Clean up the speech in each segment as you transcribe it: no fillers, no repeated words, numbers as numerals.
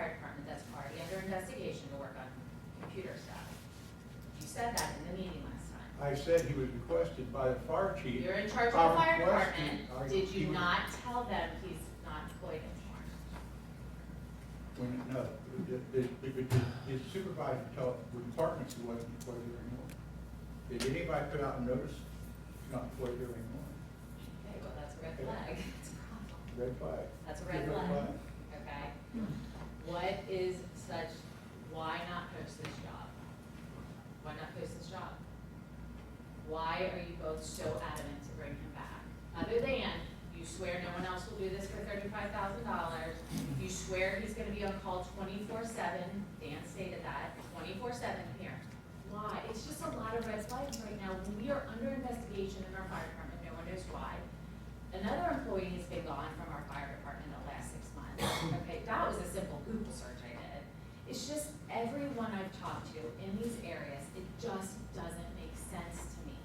fire department that's already under investigation to work on computer stuff. You said that in the meeting last time. I said he was requested by the fire chief. You're in charge of the fire Requested- department. Did you not tell them he's not employed anymore? No, his supervisor told the departments he wasn't employed there anymore. Did anybody put out a notice he's not employed there anymore? Okay, well, that's a red flag. That's a problem. Red flag. That's a red flag. Okay. What is such, why not post this job? Why not post this job? Why are you both so adamant to bring him back? Other than you swear no one else will do this for $35,000. You swear he's gonna be on call 24/7. Dan stated that, 24/7 here. Why? It's just a lot of red flags right now. When we are under investigation in our fire department, no one knows why. Another employee has been gone from our fire department in the last 6 months. Okay, that was a simple Google search I did. It's just everyone I've talked to in these areas, it just doesn't make sense to me.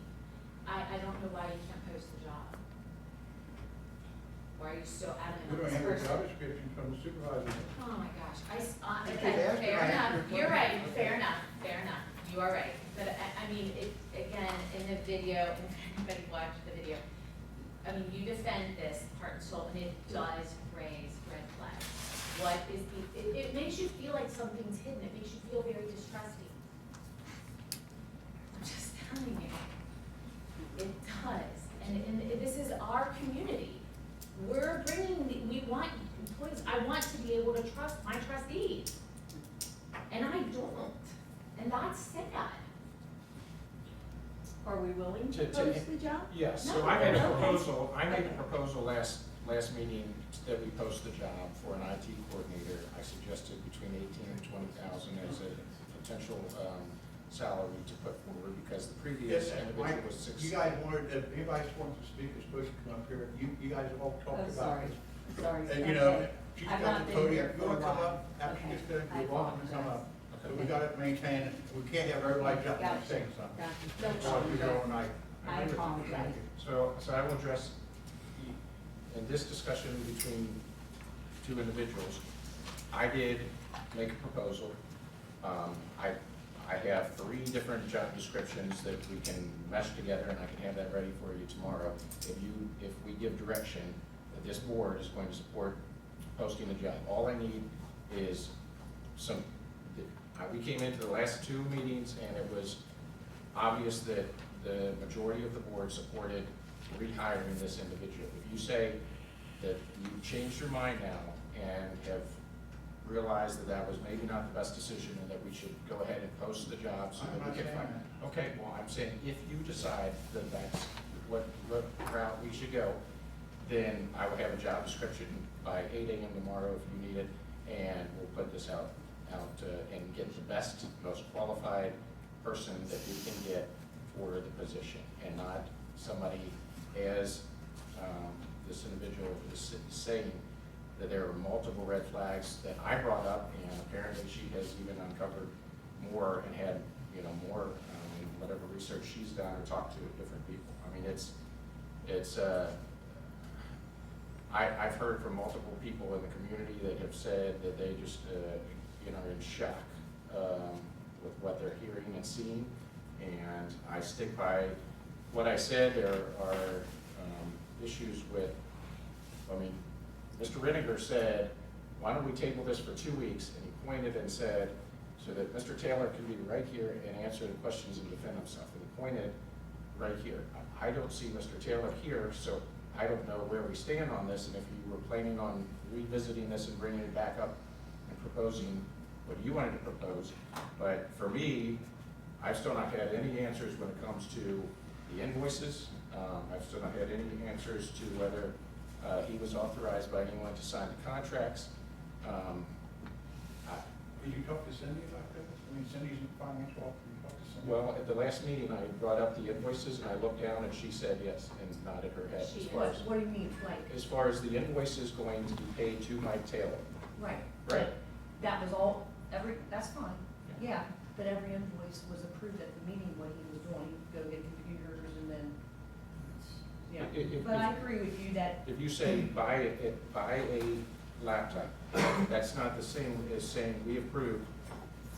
I don't know why you can't post the job. Why are you so adamant We on don't this have a person? job description from the supervisor. Oh my gosh, You okay, could ask fair her. enough, you're right, fair enough, you are right. But I mean, it, again, in the video, if anybody watched the video, I mean, you defend this heart and soul, and it does raise red flags. What is it makes you feel like something's hidden, it makes you feel very distrusting. I'm just telling you, it does, and this is our community. We're bringing, we want employees, I want to be able to trust my trustees. And I don't, and that's sad. Are we willing to To- post the job? Yes, No, so I made a no. proposal, last meeting that we post the job for an IT coordinator. I suggested between 18 and 20,000 as a potential salary to put forward, because the previous Yes, individual Mike, was 6. you guys wanted, if anybody wants to speak, is supposed to come up here. You guys have all Oh, talked about sorry, this. sorry. And you know, Okay. she's I've got not the been podium, here you wanna for a come while. up, after she gets Okay. done, I you're welcome to come up. apologize. So we gotta maintain, we can't have everybody jumping and Gotcha. saying something. Gotcha. That's what we do all night. I apologize. So I will address, in this discussion between two individuals, I did make a proposal. I have 3 different job descriptions that we can mesh together, and I can have that ready for you tomorrow. If we give direction that this board is going to support posting the job, all I need is we came into the last 2 meetings, and it was obvious that the majority of the board supported rehiring this individual. If you say that you changed your mind now and have realized that that was maybe not the best decision and that we should go ahead and post the job so I'm that not we can saying find. that. Okay, well, I'm saying if you decide that that's what route we should go, then I will have a job description by 8 a.m. tomorrow if you need it, and we'll put this out and get the best, most qualified person that we can get for the position, and not somebody as this individual is saying that there are multiple red flags that I brought up, and apparently she has even uncovered more and had, more whatever research she's done or talked to different people. I mean, I've heard from multiple people in the community that have said that they just, are in shock with what they're hearing and seeing, and I stick by what I said. There are issues with, Mr. Renninger said, why don't we table this for 2 weeks, and he pointed and said, so that Mr. Taylor can be right here and answer the questions and defend himself, and he pointed right here. I don't see Mr. Taylor here, so I don't know where we stand on this, and if you were planning on revisiting this and bringing it back up and proposing what you wanted to propose. But for me, I've still not had any answers when it comes to the invoices. I've still not had any answers to whether he was authorized by anyone to sign the contracts. Did you talk to Cindy about this? Cindy's in financial officer, you talked to Cindy? Well, at the last meeting, I brought up the invoices, and I looked down, and she said yes, and nodded her head. What do you mean, like? As far as the invoices going to be paid to Mike Taylor. Right. Right. That was all, that's fine, yeah, but every invoice was approved at the meeting, what he was doing, go get computers and then, yeah. If- But I agree with you that, If you say buy a laptop. That's not the same as saying we approved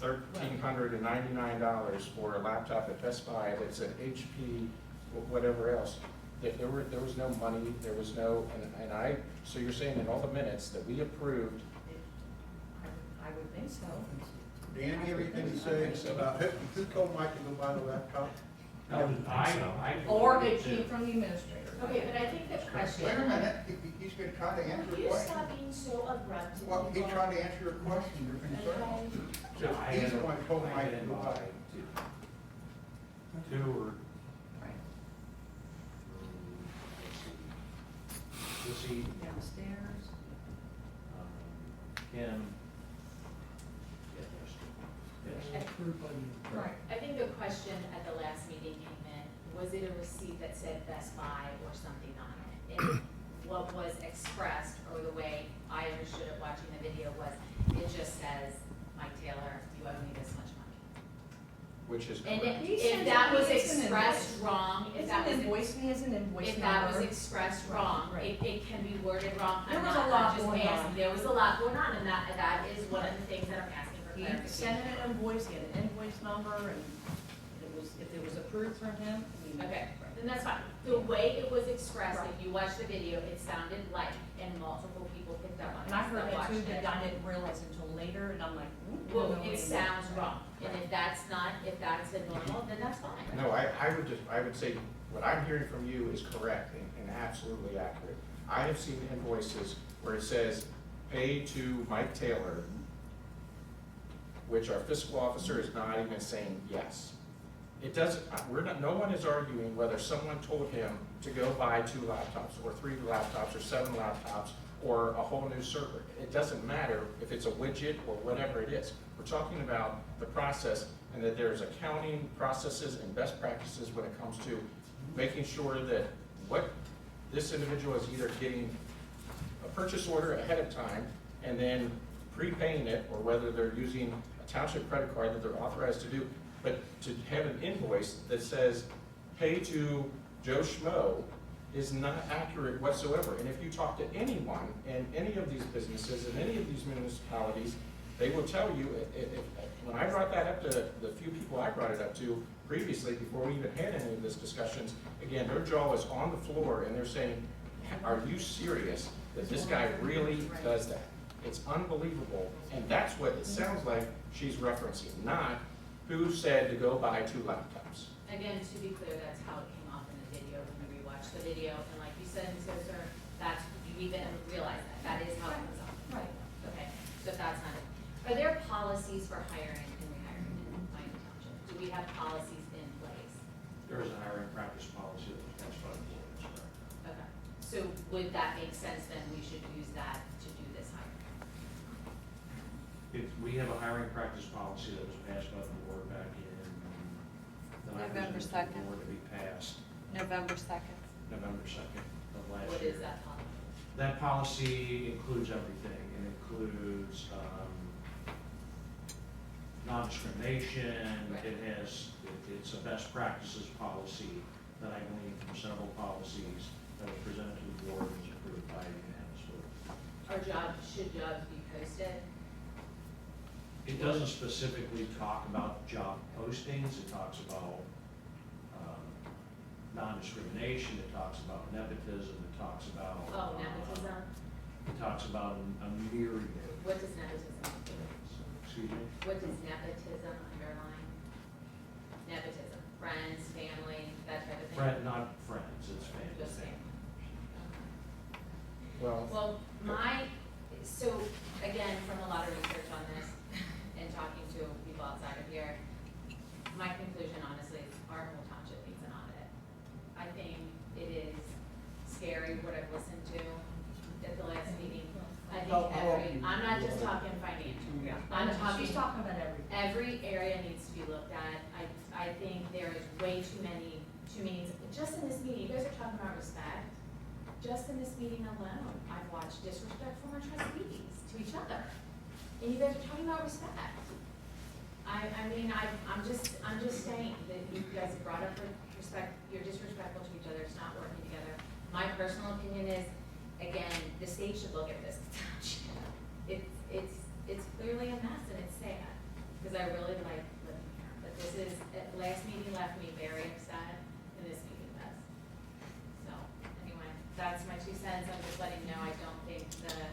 $1,399 for a laptop at Best Buy that's an HP, whatever else. There was no money, there was no, so you're saying in all the minutes that we approved. I would think so. Dan, you have anything to say about who told Mike to go buy the laptop? I. Or it came from the administrator. Okay, but I think the question. Wait a minute, he's been trying to answer Can your you question. stop being so abrupt? and Well, he's people- trying to answer your question, your concern. Okay. So he's the one who told Mike to go buy it. Two or, Right. let's see, Downstairs. Kim. Yes. Right. I think the question at the last meeting came in, was it a receipt that said Best Buy or something on it? And what was expressed, or the way I understood it watching the video, was it just says, Mike Taylor, you owe me this much money. Which is And correct. if that was expressed wrong, if It's that an was, invoice, me as an invoice if that was number. expressed wrong, Right. it can be worded wrong. There I'm was not- a lot I'm just going asking. on. There was a lot going on, and that is one of the things that I'm asking for He clarification. sent an invoice, he had an invoice number, and if it was approved from him, I mean. Okay, then that's fine. The way it was expressed, Right. if you watch the video, it sounded like, and multiple people picked up on it. And I heard that it watched too, it. but I didn't realize until later, and I'm like, Well, no, wait a it minute. sounds wrong, and if that's not, if that's a normal, then that's fine. No, I would say, what I'm hearing from you is correct and absolutely accurate. I have seen invoices where it says, pay to Mike Taylor, which our fiscal officer is not even saying yes. It doesn't, no one is arguing whether someone told him to go buy 2 laptops, or 3 laptops, or 7 laptops, or a whole new server. It doesn't matter if it's a widget or whatever it is. We're talking about the process, and that there's accounting processes and best practices when it comes to making sure that what this individual is either getting a purchase order ahead of time and then prepaying it, or whether they're using a township credit card that they're authorized to do. But to have an invoice that says, pay to Joe Schmo, is not accurate whatsoever. And if you talk to anyone in any of these businesses, in any of these municipalities, they will tell you, when I brought that up to the few people I brought it up to previously, before we even had any of this discussions, again, their jaw is on the floor, and they're saying, are you serious that this guy really does that? It's unbelievable, and that's what it sounds like she's referencing, not who said to go buy 2 laptops. Again, to be clear, that's how it came off in the video, when you rewatch the video, and like you said, Ms. Ozer, that's, you even realize that is how it comes off. Right. Okay, so that's not it. Are there policies for hiring and rehiring in Pine Township? Do we have policies in place? There is a hiring practice policy that was passed by the board, that's correct. Okay, so would that make sense then, we should use that to do this hiring? We have a hiring practice policy that was passed by the board back in, that I November presented to 2nd. the board to be passed November 2nd. November 2nd of last What year. is that policy? That policy includes everything. It includes non-discrimination. Right. It's a best practices policy that I gleaned from several policies that were presented to the board and was approved by a unanimous vote. Should jobs be posted? It doesn't specifically talk about job postings. It talks about non-discrimination. It talks about nepotism. It talks about. Oh, nepotism? It talks about a myriad. What does nepotism include? Excuse me? What does nepotism underline? Nepotism, friends, family, that type of thing? Not friends, it's family. Just family. Well, Well, so again, from a lot of research on this and talking to people outside of here, my conclusion honestly is our whole township needs an audit. I think it is scary what I've listened to at the last meeting. I think I'm not just talking financial. I'm talking. She's talking about everything. Every area needs to be looked at. I think there is way too many, just in this meeting, you guys are talking about respect. Just in this meeting alone, I've watched disrespect from our trustees to each other. And you guys are talking about respect. I'm just saying that you guys have brought up respect, you're disrespectful to each other, it's not working together. My personal opinion is, again, the state should look at this township. it's clearly a mess and it's sad, because I really like living here. But this is, last meeting left me very upset, and this meeting does. So, anyway, that's my 2 cents. I'm just letting you know, I don't think the